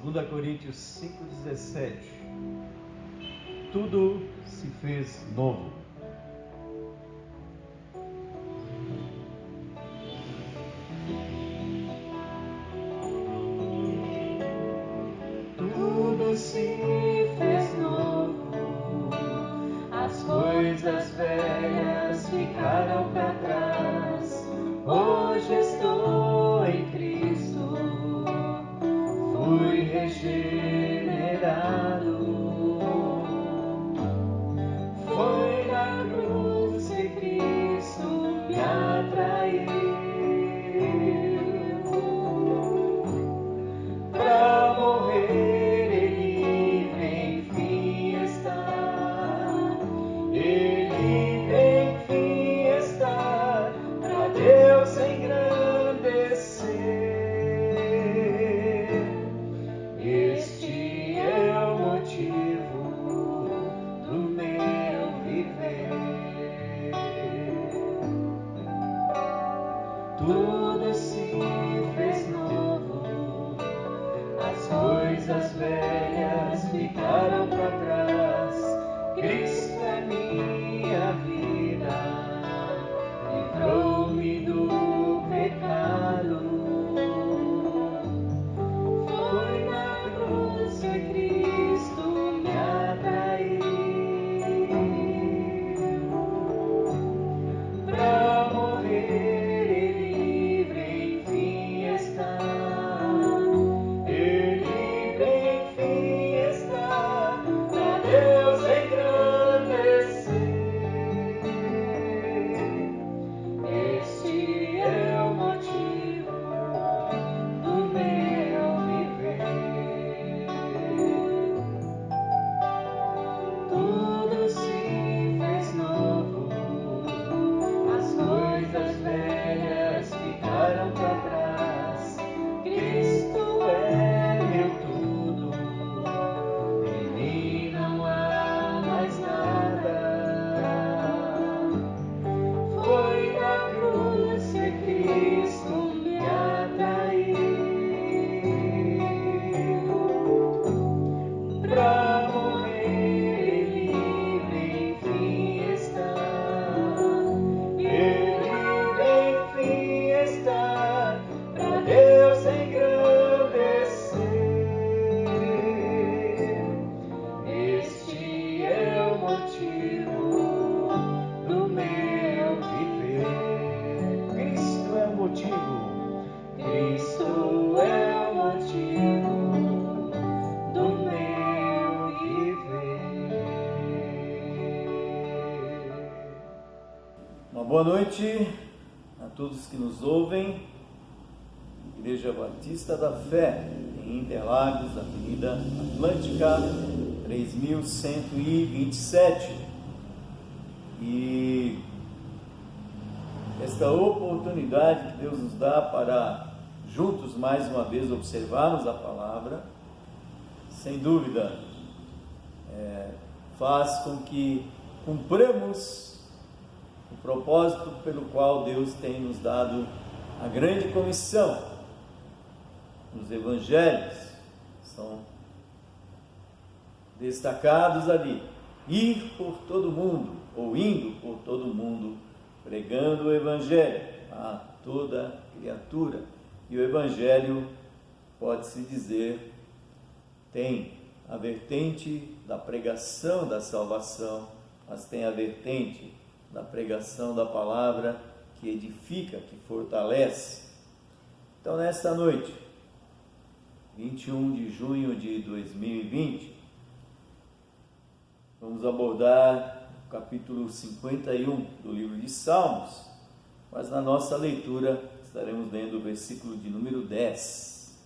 2 Coríntios 5,17. Tudo se fez novo. Tudo se fez novo, as coisas velhas ficaram para trás. Hoje estou em Cristo, fui regenerado. Foi na cruz que Cristo me atraiu. Pra morrer Ele enfim está. Ele enfim está, pra Deus engrandecer. Este é o motivo do meu viver. Tudo se fez novo, as coisas velhas ficaram para trás. Cristo é minha vida, livrou-me do pecado. Foi na cruz que Cristo me atraiu. Pra morrer Ele livre enfim está. Ele enfim está, pra Deus engrandecer. Este é o motivo do meu viver. Tudo se fez novo, as coisas velhas ficaram para trás. Cristo é meu tudo, em mim não há mais nada. Foi na cruz que Cristo me atraiu. Pra morrer livre enfim está. Ele enfim está, pra Deus engrandecer. Este é o motivo do meu viver. Cristo é o motivo. Cristo é o motivo do meu viver. Uma boa noite a todos que nos ouvem. Igreja Batista da Fé, em Interlagos, Avenida Atlântica, 3127. E esta oportunidade que Deus nos dá para juntos mais uma vez observarmos a palavra, sem dúvida, faz com que cumpramos o propósito pelo qual Deus tem nos dado a grande comissão. Os evangelhos são destacados ali: ir por todo mundo, ou indo por todo mundo, pregando o evangelho a toda criatura. E o evangelho, pode-se dizer, tem a vertente da pregação da salvação, mas tem a vertente da pregação da palavra que edifica, que fortalece. Então, nesta noite, 21 de junho de 2020, vamos abordar o capítulo 51 do livro de Salmos, mas na nossa leitura estaremos lendo o versículo de número 10,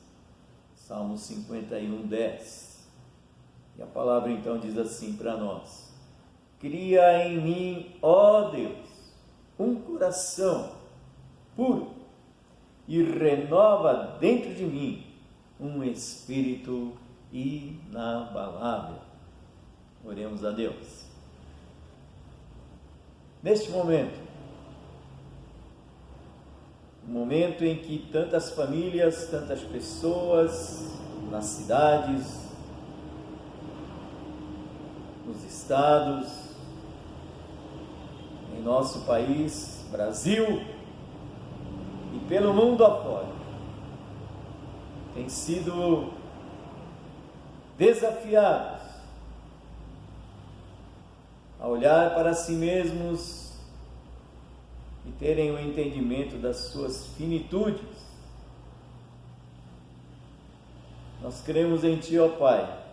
Salmos 51, 10. E a palavra então diz assim para nós: cria em mim, ó Deus, um coração puro e renova dentro de mim um espírito inabalável. Oremos a Deus. Neste momento, um momento em que tantas famílias, tantas pessoas nas cidades, nos estados, em nosso país, Brasil, e pelo mundo afora, têm sido desafiados a olhar para si mesmos e terem o entendimento das suas finitudes. Nós cremos em Ti, ó Pai,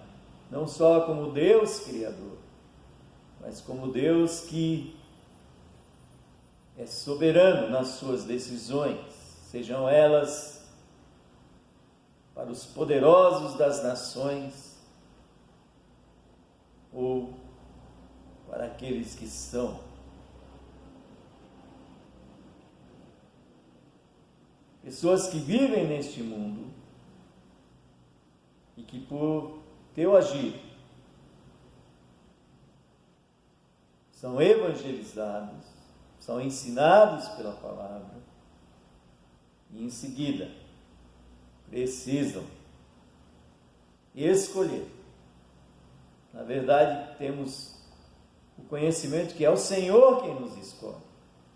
não só como Deus Criador, mas como Deus que é soberano nas suas decisões, sejam elas para os poderosos das nações ou para aqueles que são pessoas que vivem neste mundo e que por Teu agir são evangelizados, são ensinados pela palavra e em seguida precisam escolher. Na verdade, temos o conhecimento que é o Senhor quem nos escolhe,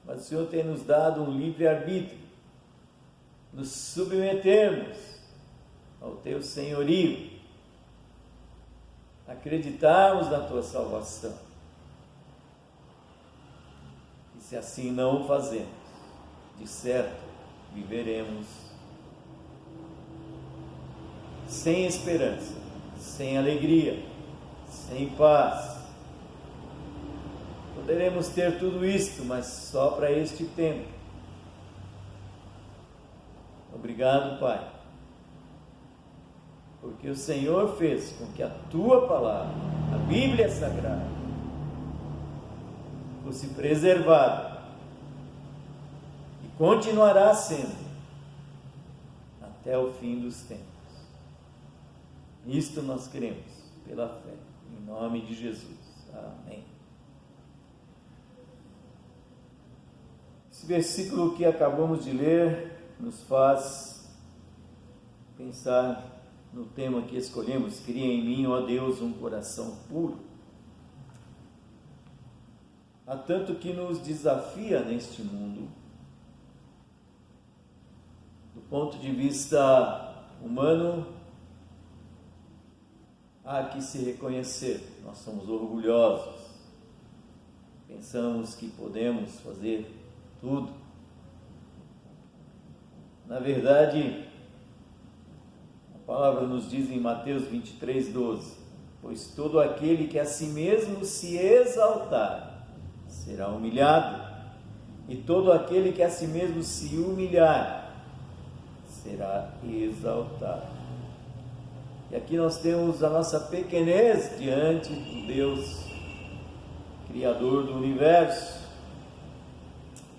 mas o Senhor tem nos dado um livre-arbítrio, nos submetermos ao Teu senhorio, acreditarmos na Tua salvação. E se assim não o fazemos, de certo viveremos sem esperança, sem alegria, sem paz. Poderemos ter tudo isto, mas só para este tempo. Obrigado, Pai, porque o Senhor fez com que a Tua palavra, a Bíblia Sagrada, fosse preservada e continuará sendo até o fim dos tempos. Isto nós cremos pela fé, em nome de Jesus. Amém. Esse versículo que acabamos de ler nos faz pensar no tema que escolhemos: cria em mim, ó Deus, um coração puro. Há tanto que nos desafia neste mundo, do ponto de vista humano, há que se reconhecer, nós somos orgulhosos, pensamos que podemos fazer tudo. Na verdade, a palavra nos diz em Mateus 23:12, pois todo aquele que a si mesmo se exaltar será humilhado, e todo aquele que a si mesmo se humilhar será exaltado. E aqui nós temos a nossa pequenez diante do Deus Criador do universo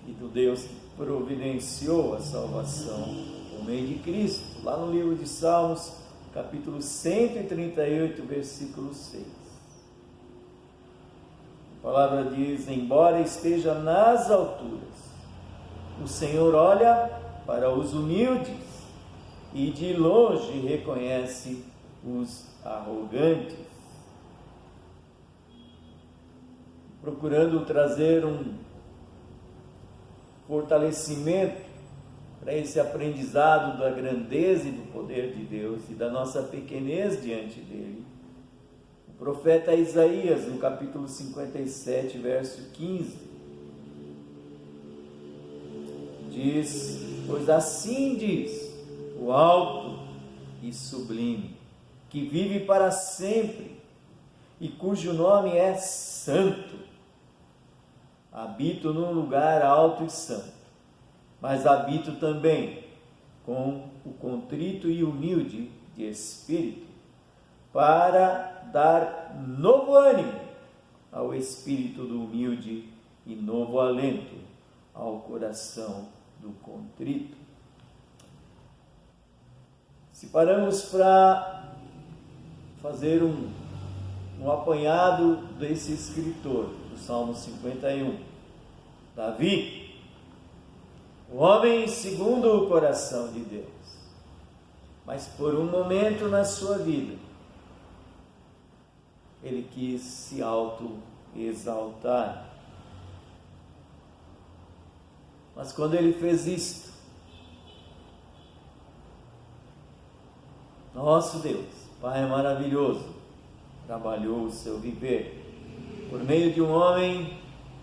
e do Deus que providenciou a salvação por meio de Cristo. Lá no livro de Salmos, capítulo 138, versículo 6. A palavra diz: embora esteja nas alturas, o Senhor olha para os humildes e de longe reconhece os arrogantes. Procurando trazer um fortalecimento para esse aprendizado da grandeza e do poder de Deus e da nossa pequenez diante dele, o profeta Isaías, no capítulo 57, verso 15, diz: pois assim diz o alto e sublime, que vive para sempre e cujo nome é santo. Habito num lugar alto e santo, mas habito também com o contrito e humilde de espírito, para dar novo ânimo ao espírito do humilde e novo alento ao coração do contrito. Se paramos para fazer um apanhado desse escritor do Salmo 51, Davi, o homem segundo o coração de Deus, mas por um momento na sua vida, ele quis se auto-exaltar. Mas quando ele fez isto, nosso Deus, Pai maravilhoso, trabalhou o seu viver por meio de um homem,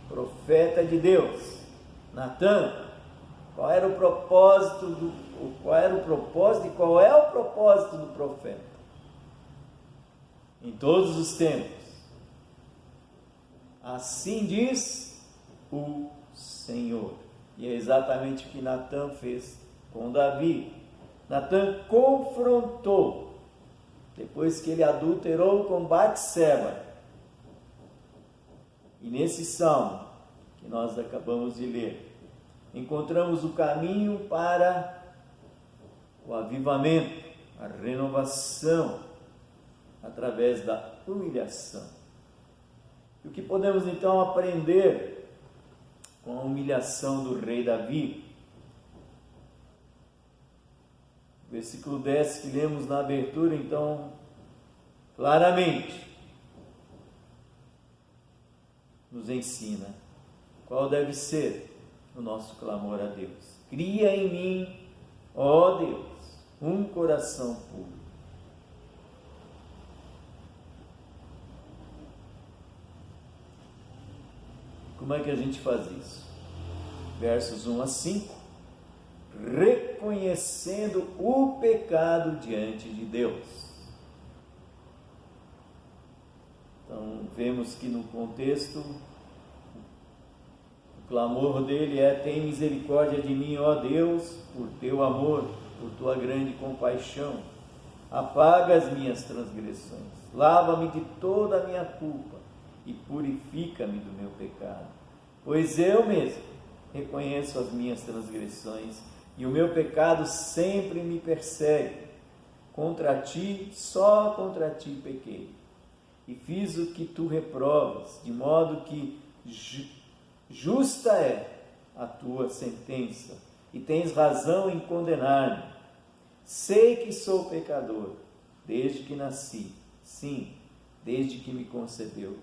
profeta de Deus, Natã. Qual era o propósito e qual é o propósito do profeta? Em todos os tempos. Assim diz o Senhor. E é exatamente o que Natã fez com Davi. Natã confrontou, depois que ele adulterou com Batseba. E nesse salmo que nós acabamos de ler, encontramos o caminho para o avivamento, a renovação, através da humilhação. E o que podemos então aprender com a humilhação do rei Davi? Versículo 10 que lemos na abertura, então, claramente nos ensina qual deve ser o nosso clamor a Deus. Cria em mim, ó Deus, um coração puro. Como é que a gente faz isso? Versos 1 a 5. Reconhecendo o pecado diante de Deus. Então, vemos que no contexto, o clamor dele é: tem misericórdia de mim, ó Deus, por teu amor, por tua grande compaixão. Apaga as minhas transgressões, lava-me de toda a minha culpa e purifica-me do meu pecado. Pois eu mesmo reconheço as minhas transgressões e o meu pecado sempre me persegue. Contra ti, só contra ti pequei, e fiz o que tu reprovas, de modo que justa é a tua sentença, e tens razão em condenar-me. Sei que sou pecador, desde que nasci, sim, desde que me concebeu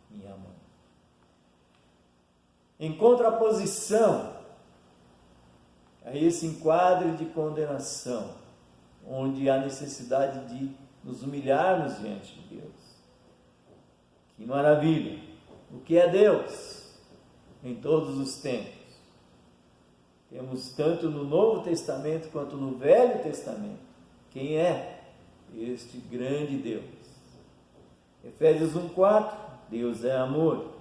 minha mãe. Em contraposição a esse enquadro de condenação, onde há necessidade de nos humilharmos diante de Deus. Que maravilha! O que é Deus em todos os tempos? Temos tanto no Novo Testamento quanto no Velho Testamento. Quem é este grande Deus? Efésios 1:4, Deus é amor.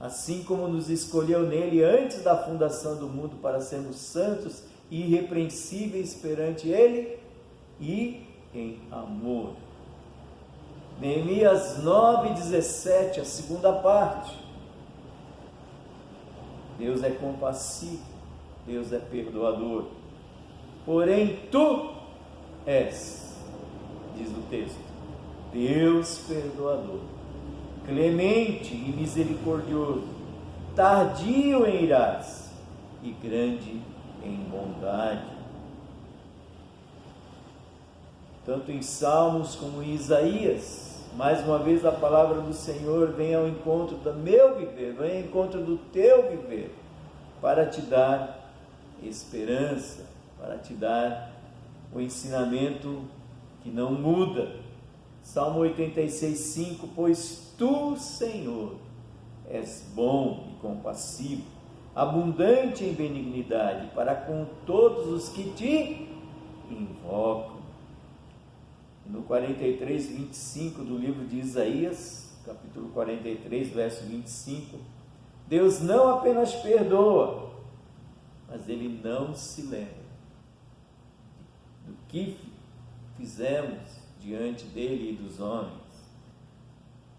Assim como nos escolheu nele antes da fundação do mundo para sermos santos e irrepreensíveis perante ele e em amor. Neemias 9:17, a segunda parte. Deus é compassivo, Deus é perdoador. Porém tu és, diz o texto, Deus perdoador, clemente e misericordioso, tardio em irar-se e grande em bondade. Tanto em Salmos como em Isaías, mais uma vez a palavra do Senhor vem ao encontro do meu viver, vem ao encontro do teu viver, para te dar esperança, para te dar o ensinamento que não muda. Salmo 86:5, pois tu, Senhor, és bom e compassivo, abundante em benignidade para com todos os que te invocam. No 43:25 do livro de Isaías, capítulo 43, verso 25, Deus não apenas perdoa, mas Ele não se lembra do que fizemos diante dele e dos homens.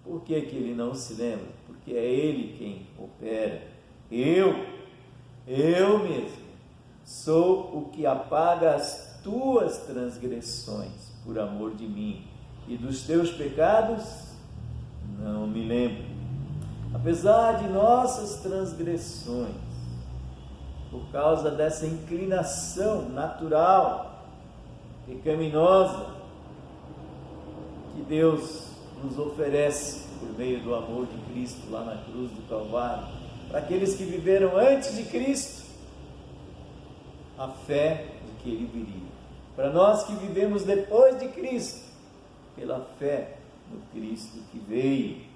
Por que que Ele não se lembra? Porque é Ele quem opera. Eu mesmo sou o que apaga as tuas transgressões por amor de mim, e dos teus pecados não me lembro. Apesar de nossas transgressões, por causa dessa inclinação natural pecaminosa que Deus nos oferece por meio do amor de Cristo lá na cruz do Calvário. Para aqueles que viveram antes de Cristo, a fé de que Ele viria. Para nós que vivemos depois de Cristo, pela fé no Cristo que veio.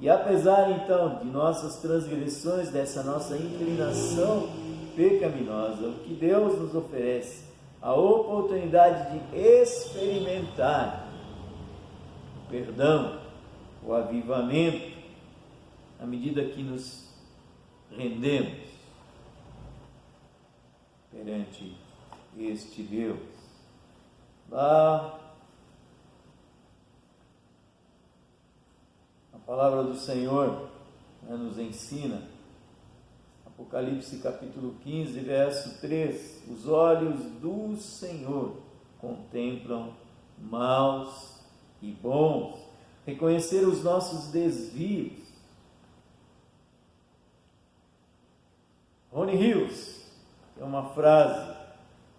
E apesar então de nossas transgressões, dessa nossa inclinação pecaminosa, o que Deus nos oferece, a oportunidade de experimentar o perdão, o avivamento, à medida que nos rendemos perante este Deus. Lá, a palavra do Senhor nos ensina, Apocalipse capítulo 15, verso 3, os olhos do Senhor contemplam maus e bons, reconhecer os nossos desvios. Rony Hills tem uma frase: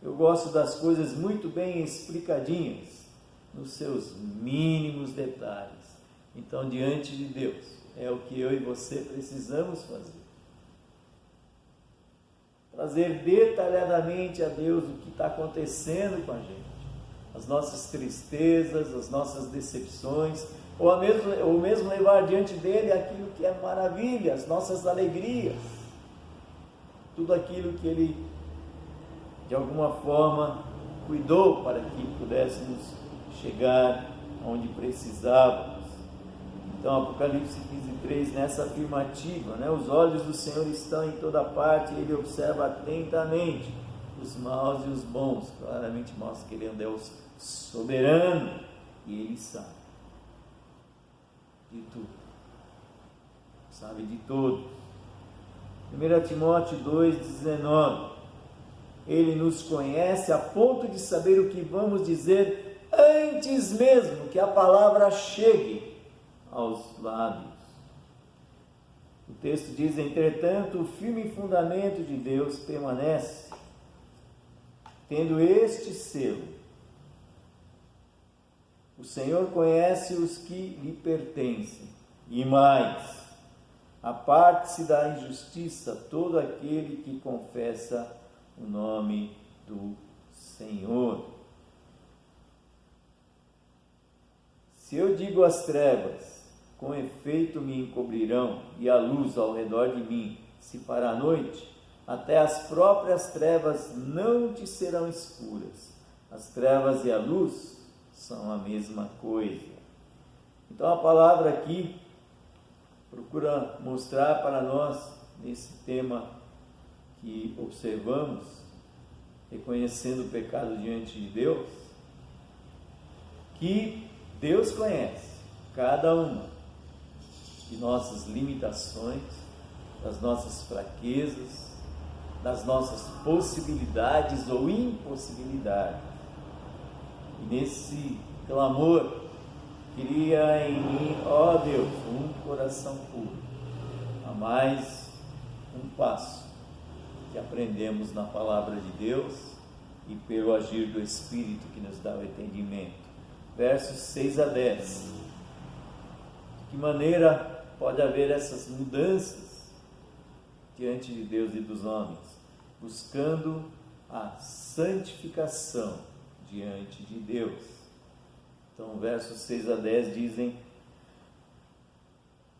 eu gosto das coisas muito bem explicadinhas, nos seus mínimos detalhes. Então, diante de Deus, é o que eu e você precisamos fazer. Trazer detalhadamente a Deus o que está acontecendo com a gente, as nossas tristezas, as nossas decepções, ou mesmo levar diante dele aquilo que é maravilha, as nossas alegrias, tudo aquilo que ele, de alguma forma, cuidou para que pudéssemos chegar onde precisávamos. Então, Apocalipse 15:3, nessa afirmativa, os olhos do Senhor estão em toda parte, e Ele observa atentamente os maus e os bons. Claramente mostra que Ele é um Deus soberano, e Ele sabe de tudo, sabe de todos. 1 Timóteo 2,19, Ele nos conhece a ponto de saber o que vamos dizer antes mesmo que a palavra chegue aos lábios. O texto diz: entretanto, o firme fundamento de Deus permanece, tendo este selo: o Senhor conhece os que lhe pertencem, e mais, aparte-se da injustiça todo aquele que confessa o nome do Senhor. Se eu digo às trevas, com efeito me encobrirão, e a luz ao redor de mim se fará noite, até as próprias trevas não te serão escuras. As trevas e a luz são a mesma coisa. Então a palavra aqui procura mostrar para nós, nesse tema que observamos, reconhecendo o pecado diante de Deus, que Deus conhece cada uma de nossas limitações, das nossas fraquezas, das nossas possibilidades ou impossibilidades. E nesse clamor, cria em mim, ó Deus, um coração puro. A mais um passo que aprendemos na palavra de Deus e pelo agir do Espírito que nos dá o entendimento. Versos 6 a 10. De que maneira pode haver essas mudanças diante de Deus e dos homens? Buscando a santificação diante de Deus. Então, versos 6 a 10 dizem: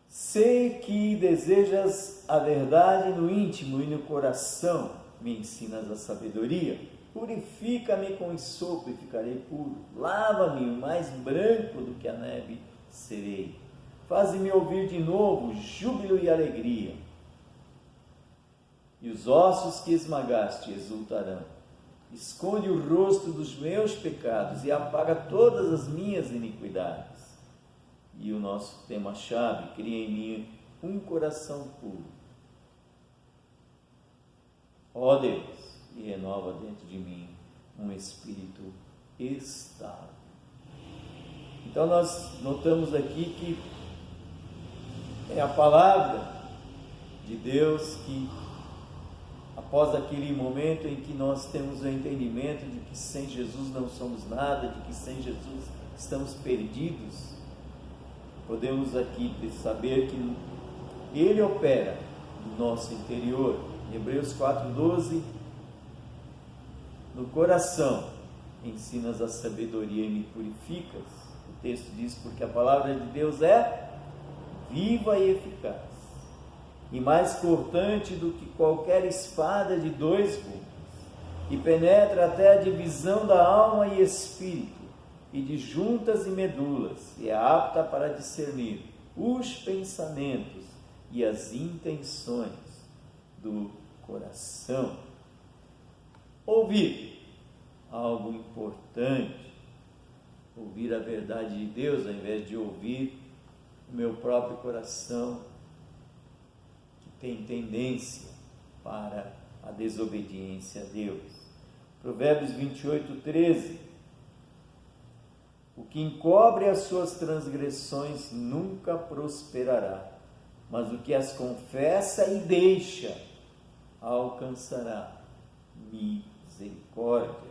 sei que desejas a verdade no íntimo e no coração, me ensinas a sabedoria. Purifica-me com esopo e ficarei puro. Lava-me mais branco do que a neve serei. Faze-me ouvir de novo júbilo e alegria. E os ossos que esmagaste exultarão. Esconde o rosto dos meus pecados e apaga todas as minhas iniquidades. E o nosso tema-chave: cria em mim um coração puro. Ó Deus, e renova dentro de mim um espírito estável. Então nós notamos aqui que é a palavra de Deus que após aquele momento em que nós temos o entendimento de que sem Jesus não somos nada, de que sem Jesus estamos perdidos, podemos aqui saber que Ele opera no nosso interior. Em Hebreus 4,12, no coração ensinas a sabedoria e me purificas. O texto diz: porque a palavra de Deus é viva e eficaz, e mais cortante do que qualquer espada de dois gumes, e penetra até a divisão da alma e espírito, e de juntas e medulas, e é apta para discernir os pensamentos e as intenções do coração. Ouvir algo importante, ouvir a verdade de Deus, ao invés de ouvir o meu próprio coração, que tem tendência para a desobediência a Deus. Provérbios 28:13: o que encobre as suas transgressões nunca prosperará, mas o que as confessa e deixa alcançará misericórdia.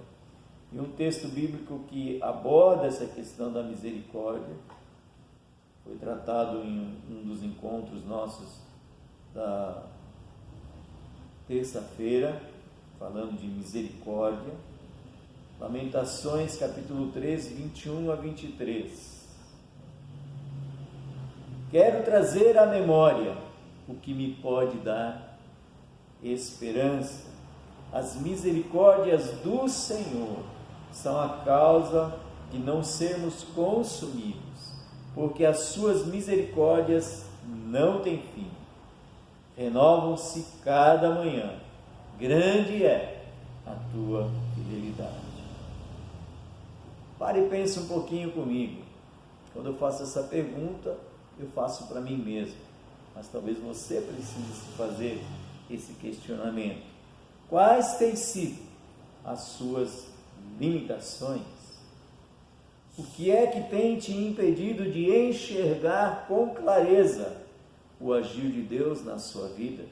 E um texto bíblico que aborda essa questão da misericórdia foi tratado em um dos encontros nossos da terça-feira, falando de misericórdia. Lamentações, capítulo 3, 21 a 23. Quero trazer à memória o que me pode dar esperança. As misericórdias do Senhor são a causa de não sermos consumidos, porque as suas misericórdias não têm fim. Renovam-se cada manhã. Grande é a tua fidelidade. Pare e pense um pouquinho comigo. Quando eu faço essa pergunta, eu faço para mim mesmo, mas talvez você precise fazer esse questionamento. Quais têm sido as suas limitações? O que é que tem te impedido de enxergar com clareza o agir de Deus na sua vida?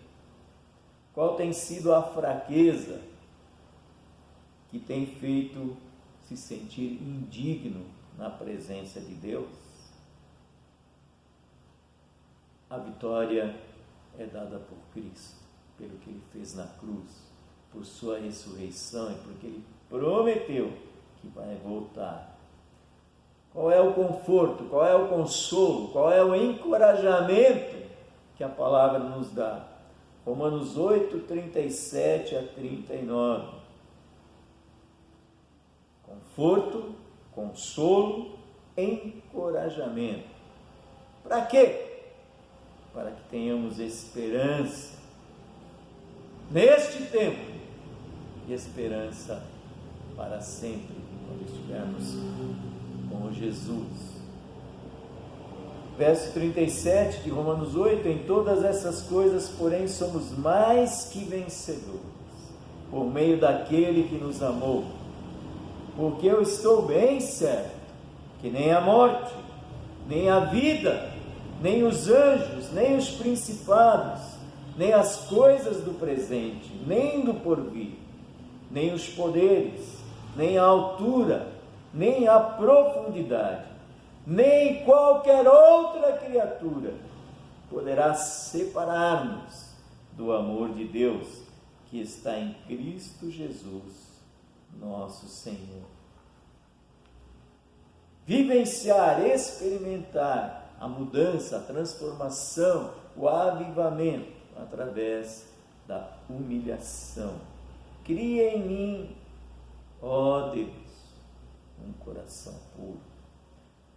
Qual tem sido a fraqueza que tem feito se sentir indigno na presença de Deus? A vitória é dada por Cristo, pelo que Ele fez na cruz, por sua ressurreição e porque Ele prometeu que vai voltar. Qual é o conforto, qual é o consolo, qual é o encorajamento que a palavra nos dá? Romanos 8, 37 a 39. Conforto, consolo, encorajamento. Para quê? Para que tenhamos esperança neste tempo e esperança para sempre, quando estivermos com Jesus. Verso 37 de Romanos 8: em todas essas coisas, porém, somos mais que vencedores, por meio daquele que nos amou. Porque eu estou bem certo que nem a morte, nem a vida, nem os anjos, nem os principados, nem as coisas do presente, nem do porvir, nem os poderes, nem a altura, nem a profundidade, nem qualquer outra criatura poderá separar-nos do amor de Deus que está em Cristo Jesus, nosso Senhor. Vivenciar, experimentar a mudança, a transformação, o avivamento através da humilhação. Cria em mim, ó Deus, um coração puro.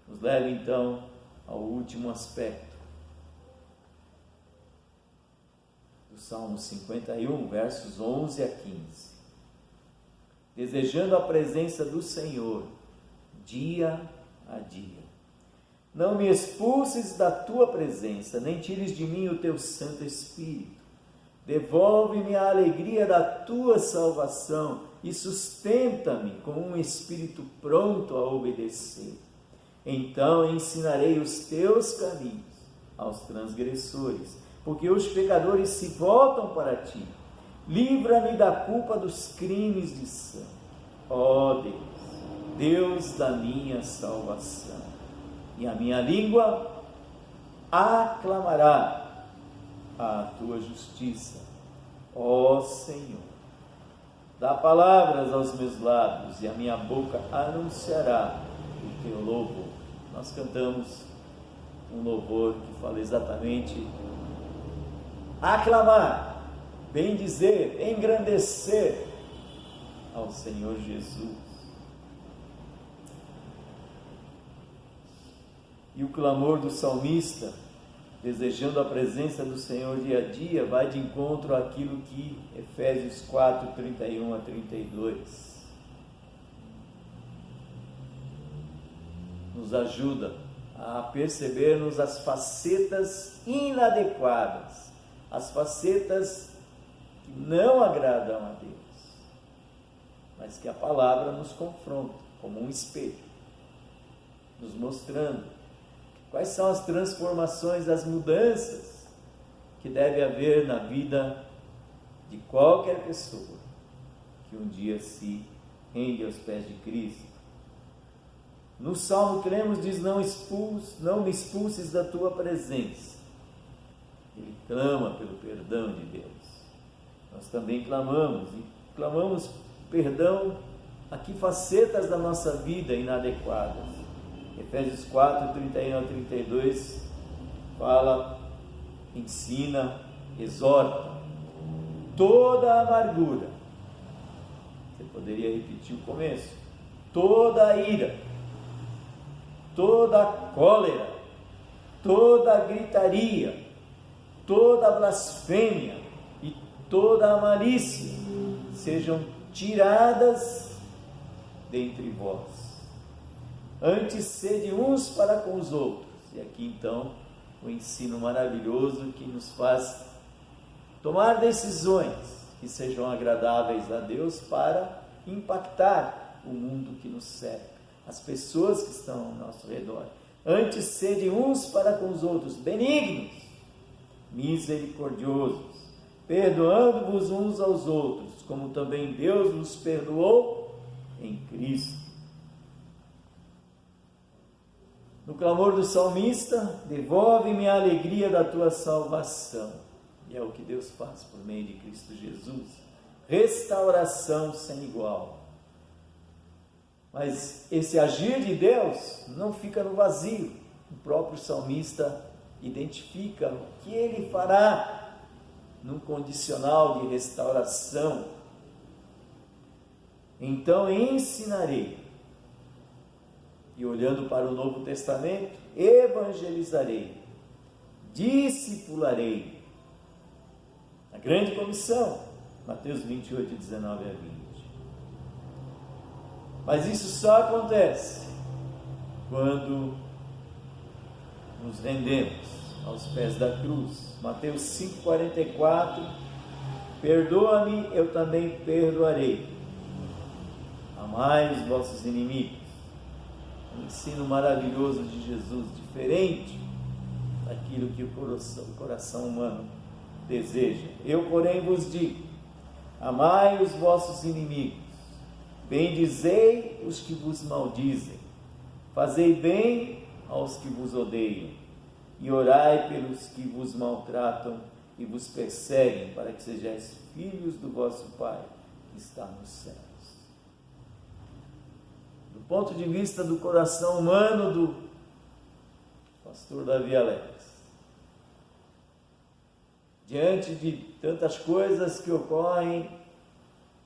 Nos leva então ao último aspecto do Salmo 51, versos 11 a 15. Desejando a presença do Senhor dia a dia. Não me expulses da tua presença, nem tires de mim o teu Santo Espírito. Devolve-me a alegria da tua salvação e sustenta-me com um espírito pronto a obedecer. Então ensinarei os teus caminhos aos transgressores, porque os pecadores se voltam para ti. livra-me da culpa dos crimes de sangue. Ó Deus, Deus da minha salvação, e a minha língua aclamará a tua justiça. Ó Senhor, dá palavras aos meus lábios, e a minha boca anunciará o teu louvor. Nós cantamos um louvor que fala exatamente aclamar, bendizer, engrandecer ao Senhor Jesus. E o clamor do salmista, desejando a presença do Senhor dia a dia, vai de encontro àquilo que Efésios 4, 31 a 32 nos ajuda a percebermos as facetas inadequadas, as facetas que não agradam a Deus, mas que a palavra nos confronta como um espelho, nos mostrando quais são as transformações, as mudanças que deve haver na vida de qualquer pessoa que um dia se rende aos pés de Cristo. No Salmo que lemos diz: não me expulses da tua presença. Ele clama pelo perdão de Deus. Nós também clamamos perdão a que facetas da nossa vida inadequadas. Efésios 4, 31 a 32 fala, ensina, exorta. Toda amargura, você poderia repetir o começo, toda a ira, toda a cólera, toda a gritaria, toda a blasfêmia e toda a malícia sejam tiradas dentre vós. Antes sede uns para com os outros. E aqui então o ensino maravilhoso que nos faz tomar decisões que sejam agradáveis a Deus para impactar o mundo que nos cerca, as pessoas que estão ao nosso redor. Antes sede uns para com os outros, benignos, misericordiosos, perdoando-vos uns aos outros, como também Deus nos perdoou em Cristo. No clamor do salmista, devolve-me a alegria da tua salvação. E é o que Deus faz por meio de Cristo Jesus. Restauração sem igual. Mas esse agir de Deus não fica no vazio. O próprio salmista identifica o que ele fará num condicional de restauração. Então ensinarei. E olhando para o Novo Testamento, evangelizarei, discipularei. A grande comissão, Mateus 28, 19 a 20. Mas isso só acontece quando nos rendemos aos pés da cruz. Mateus 5,44, perdoa-me, eu também perdoarei. Amai os vossos inimigos. Um ensino maravilhoso de Jesus, diferente daquilo que o coração humano deseja. Eu, porém, vos digo: amai os vossos inimigos, bendizei os que vos maldizem, fazei bem aos que vos odeiam, e orai pelos que vos maltratam e vos perseguem, para que sejais filhos do vosso Pai que está nos céus. Do ponto de vista do coração humano do pastor Davi Alex, diante de tantas coisas que ocorrem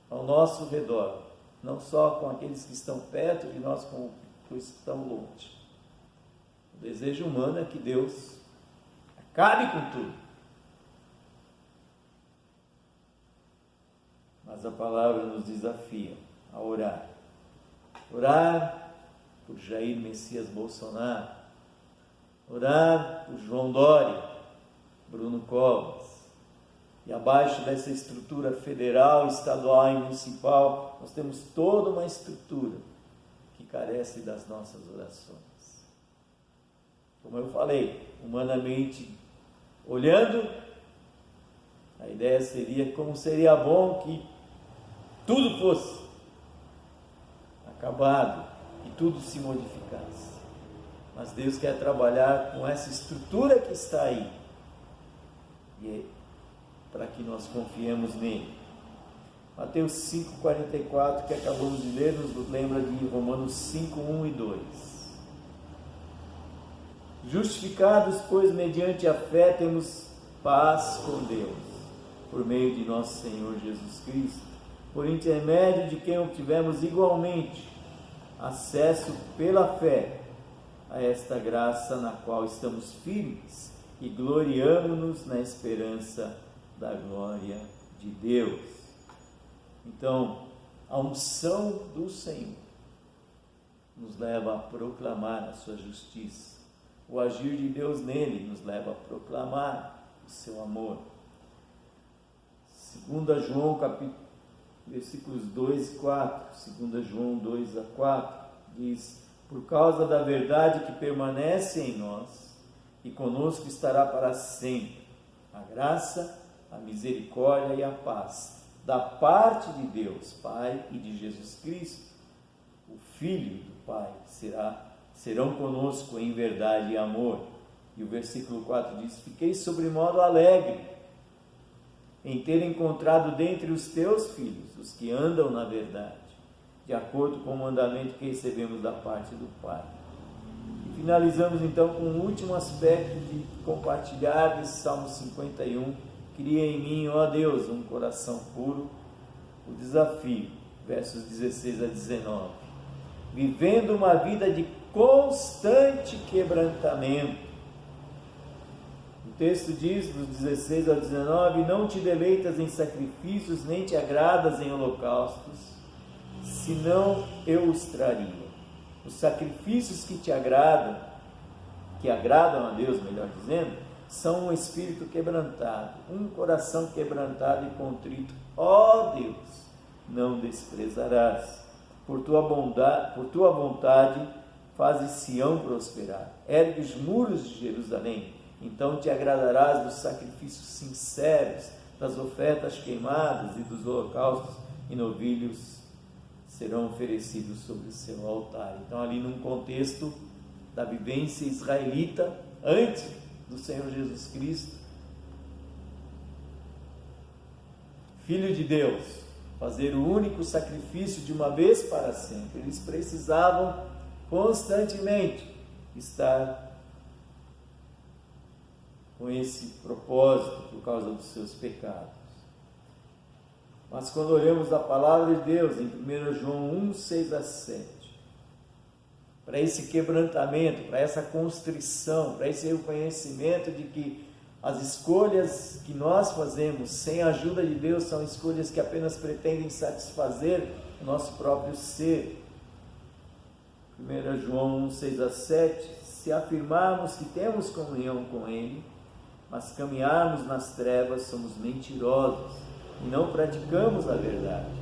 ao nosso redor, não só com aqueles que estão perto de nós, como os que estão longe, o desejo humano é que Deus acabe com tudo. Mas a palavra nos desafia a orar. Orar por Jair Messias Bolsonaro, orar por João Dória, Bruno Covas, e abaixo dessa estrutura federal, estadual e municipal, nós temos toda uma estrutura que carece das nossas orações. Como eu falei, humanamente olhando, A ideia seria como seria bom que tudo fosse acabado e tudo se modificasse. Mas Deus quer trabalhar com essa estrutura que está aí, e é para que nós confiemos nele. Mateus 5,44, que acabamos de ler, nos lembra de Romanos 5, 1 e 2. Justificados, pois, mediante a fé, temos paz com Deus, por meio de nosso Senhor Jesus Cristo, por intermédio de quem obtivemos igualmente acesso pela fé a esta graça na qual estamos firmes e gloriamo-nos na esperança da glória de Deus. Então, a unção do Senhor nos leva a proclamar a sua justiça. O agir de Deus nele nos leva a proclamar o seu amor. 2 João versículos 2 e 4, 2 João 2 a 4, diz: por causa da verdade que permanece em nós e conosco estará para sempre, a graça, a misericórdia e a paz, da parte de Deus Pai e de Jesus Cristo, o Filho do Pai, serão conosco em verdade e amor. E o versículo 4 diz: fiquei sobremodo alegre em ter encontrado dentre os teus filhos os que andam na verdade, de acordo com o mandamento que recebemos da parte do Pai. E finalizamos então com o último aspecto de compartilhar desse Salmo 51, cria em mim, ó Deus, um coração puro. O desafio, versos 16 a 19, vivendo uma vida de constante quebrantamento. O texto diz, dos 16 ao 19, não te deleitas em sacrifícios, nem te agradas em holocaustos, senão eu os traria. Os sacrifícios que te agradam, que agradam a Deus, melhor dizendo, são um espírito quebrantado, um coração quebrantado e contrito. Ó Deus, não desprezarás. Por tua vontade, fazes Sião prosperar. Ergue os muros de Jerusalém. Então te agradarás dos sacrifícios sinceros, das ofertas queimadas e dos holocaustos e novilhos serão oferecidos sobre o seu altar. Então, ali num contexto da vivência israelita, antes do Senhor Jesus Cristo, Filho de Deus, fazer o único sacrifício de uma vez para sempre. Eles precisavam constantemente estar com esse propósito por causa dos seus pecados. Mas quando olhamos a palavra de Deus em 1 João 1, 6 a 7, para esse quebrantamento, para essa constrição, para esse reconhecimento de que as escolhas que nós fazemos sem a ajuda de Deus são escolhas que apenas pretendem satisfazer o nosso próprio ser. 1 João 1, 6 a 7, se afirmarmos que temos comunhão com Ele, mas caminharmos nas trevas, somos mentirosos e não praticamos a verdade.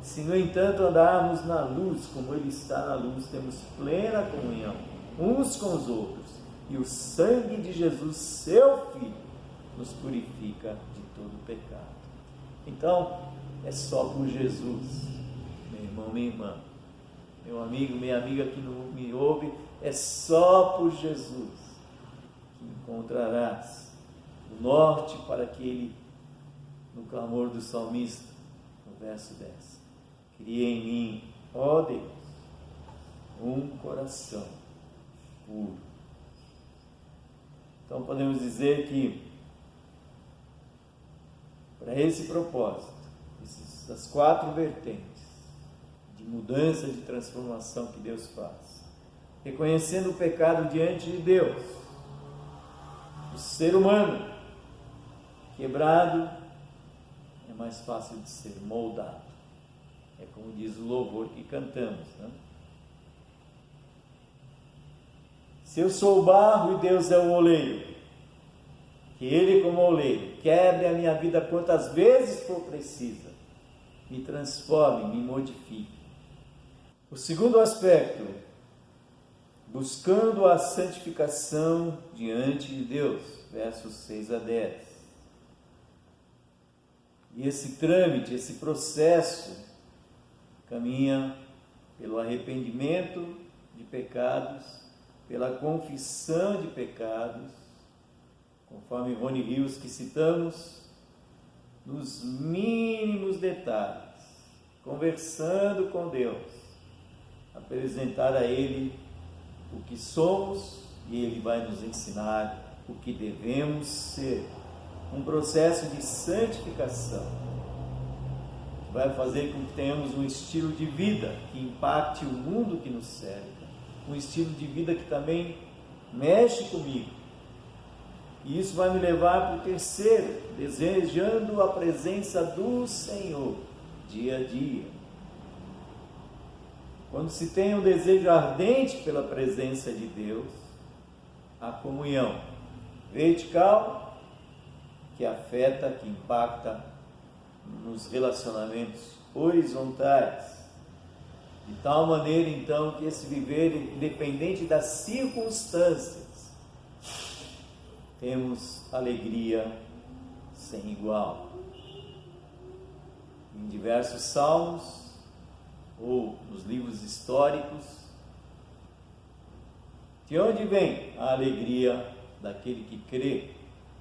Se, no entanto, andarmos na luz, como Ele está na luz, temos plena comunhão uns com os outros, e o sangue de Jesus, seu Filho, nos purifica de todo pecado. Então, é só por Jesus, meu irmão, minha irmã, meu amigo, minha amiga que não me ouve, é só por Jesus que encontrarás o norte para aquele, no clamor do salmista, no verso 10, cria em mim, ó Deus, um coração puro. Então podemos dizer que para esse propósito, essas 4 vertentes de mudança, de transformação que Deus faz, reconhecendo o pecado diante de Deus, o ser humano quebrado é mais fácil de ser moldado. É como diz o louvor que cantamos, né? Se eu sou o barro e Deus é o oleiro, que Ele, como oleiro, quebre a minha vida quantas vezes for precisa, me transforme, me modifique. O segundo aspecto, buscando a santificação diante de Deus, versos 6 a 10. E esse trâmite, esse processo, caminha pelo arrependimento de pecados, pela confissão de pecados, conforme Rony Rios que citamos, nos mínimos detalhes, conversando com Deus, apresentar a Ele o que somos e Ele vai nos ensinar o que devemos ser. Um processo de santificação que vai fazer com que tenhamos um estilo de vida que impacte o mundo que nos cerca, um estilo de vida que também mexe comigo. E isso vai me levar para o terceiro, desejando a presença do Senhor dia a dia. Quando se tem um desejo ardente pela presença de Deus, a comunhão vertical, que afeta, que impacta nos relacionamentos horizontais, de tal maneira então que esse viver, independente das circunstâncias, temos alegria sem igual. Em diversos salmos ou nos livros históricos, de onde vem a alegria daquele que crê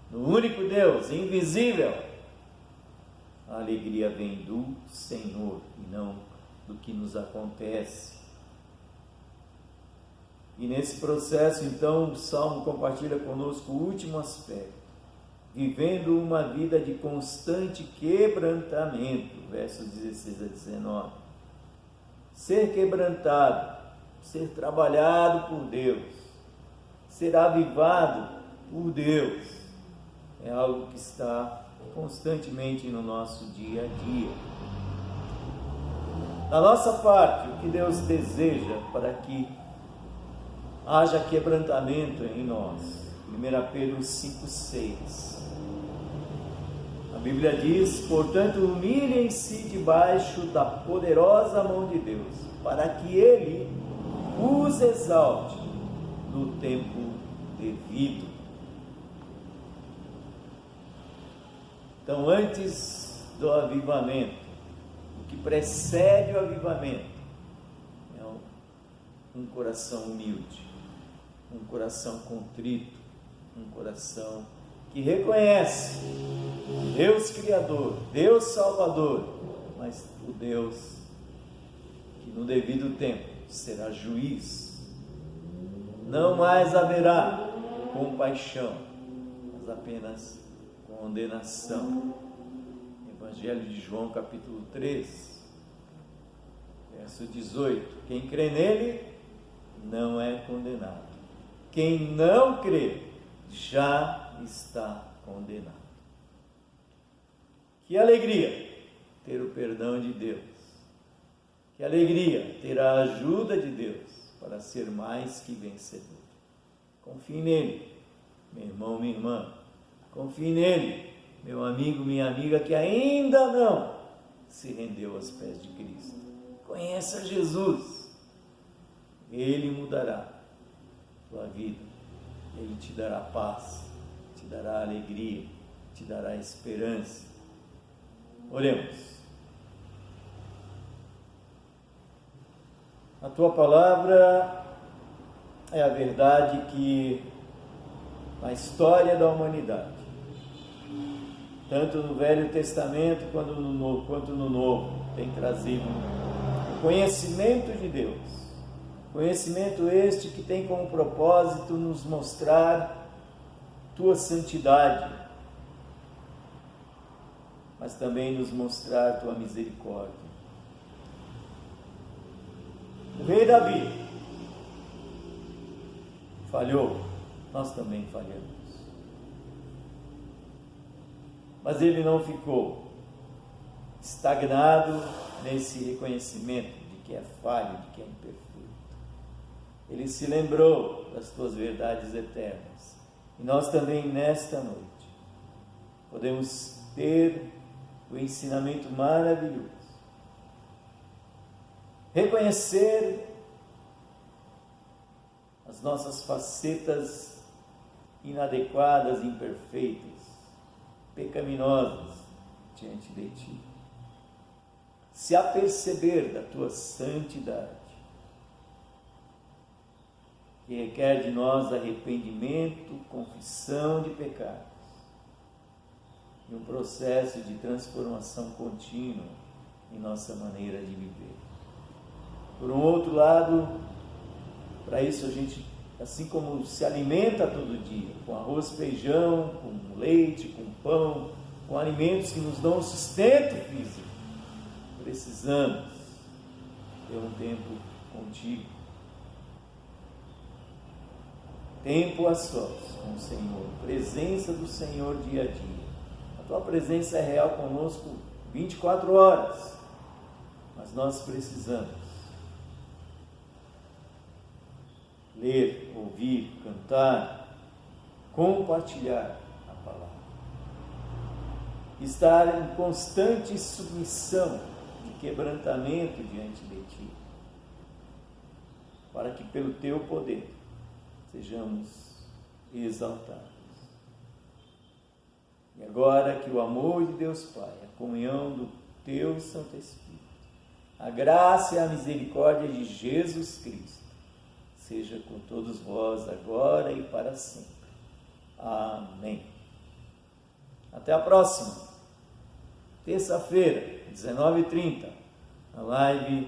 no único Deus, invisível? A alegria vem do Senhor e não do que nos acontece. E nesse processo, então, o Salmo compartilha conosco o último aspecto, vivendo uma vida de constante quebrantamento, versos 16 a 19. Ser quebrantado, ser trabalhado por Deus, ser avivado por Deus, é algo que está constantemente no nosso dia a dia. Da nossa parte, o que Deus deseja para que haja quebrantamento em nós? 1 Pedro 5,6. A Bíblia diz: portanto, humilhem-se debaixo da poderosa mão de Deus, para que Ele os exalte no tempo devido. Então, antes do avivamento, o que precede o avivamento é um coração humilde, um coração contrito, um coração que reconhece Deus Criador, Deus Salvador, mas o Deus que no devido tempo será juiz. Não mais haverá compaixão, mas apenas condenação. Evangelho de João, capítulo 3, verso 18. Quem crê nele não é condenado. Quem não crê já está condenado. Que alegria ter o perdão de Deus. Que alegria ter a ajuda de Deus para ser mais que vencedor. Confie nele, meu irmão, minha irmã. Confie nele, meu amigo, minha amiga, que ainda não se rendeu aos pés de Cristo. Conheça Jesus. Ele mudará tua vida. Ele te dará paz, te dará alegria, te dará esperança. Oremos. A tua palavra é a verdade que na história da humanidade, tanto no Velho Testamento quanto no Novo, tem trazido o conhecimento de Deus. Conhecimento este que tem como propósito nos mostrar tua santidade, mas também nos mostrar tua misericórdia. O rei Davi falhou, nós também falhamos. Mas ele não ficou estagnado nesse reconhecimento de que é falho, de que é imperfeito. Ele se lembrou das tuas verdades eternas. E nós também, nesta noite, podemos ter o ensinamento maravilhoso. Reconhecer as nossas facetas inadequadas, imperfeitas, pecaminosas diante de Ti, se aperceber da Tua santidade, que requer de nós arrependimento, confissão de pecados e um processo de transformação contínua em nossa maneira de viver. Por um outro lado, para isso a gente, assim como se alimenta todo dia, com arroz, feijão, com leite, com pão, com alimentos que nos dão sustento físico, precisamos ter um tempo contigo. Tempo a sós com o Senhor, presença do Senhor dia a dia. A Tua presença é real conosco 24 horas, mas nós precisamos ler, ouvir, cantar, compartilhar a palavra, estar em constante submissão de quebrantamento diante de Ti, para que pelo Teu poder sejamos exaltados. E agora que o amor de Deus Pai, a comunhão do Teu Santo Espírito, a graça e a misericórdia de Jesus Cristo, seja com todos vós agora e para sempre. Amém. Até a próxima, terça-feira, 19h30, a live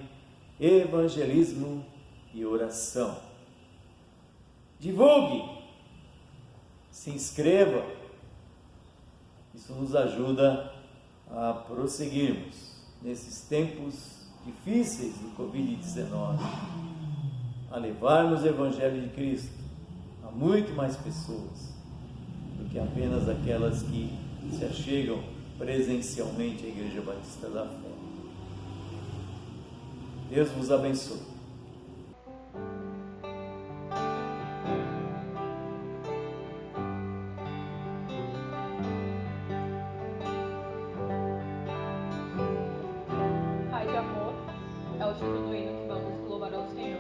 Evangelismo e Oração. Divulgue, se inscreva, isso nos ajuda a prosseguirmos nesses tempos difíceis do Covid-19, a levarmos o Evangelho de Cristo a muito mais pessoas do que apenas aquelas que se achegam presencialmente à Igreja Batista da Fé. Deus vos abençoe. Pai de amor, é o título do hino que vamos louvar ao Senhor.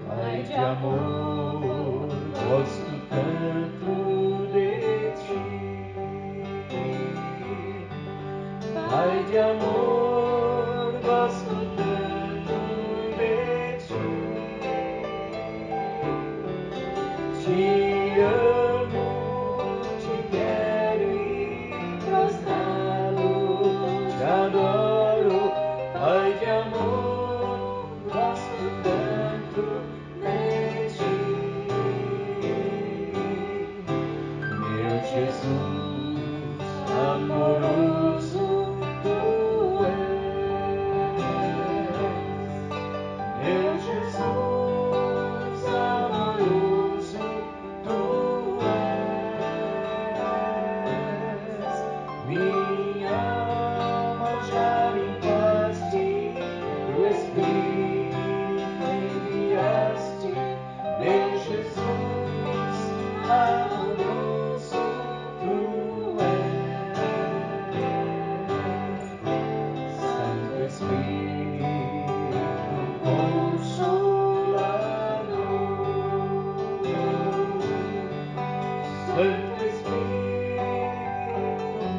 Pai de amor, gosto tanto de Ti. Pai de amor, gosto tanto de Ti. Te amo, te quero e prostrado te adoro. Pai de amor, gosto tanto de Ti. Meu Jesus amoroso, Tu és. Meu Jesus amoroso, Tu és. Minha alma já limpaste, do Espírito enviaste. Meu Jesus amoroso, Tu és. Santo Espírito Consolador, Santo Espírito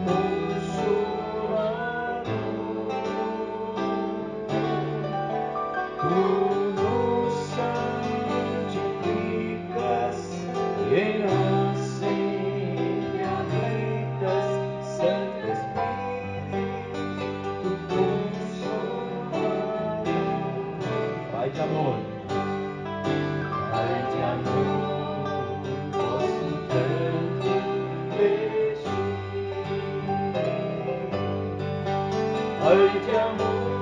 Consolador, Tu nos santificas e em nós sempre habitas. Santo Espírito Consolador, Pai de amor, Pai de amor, gosto tanto de Ti. Pai de amor,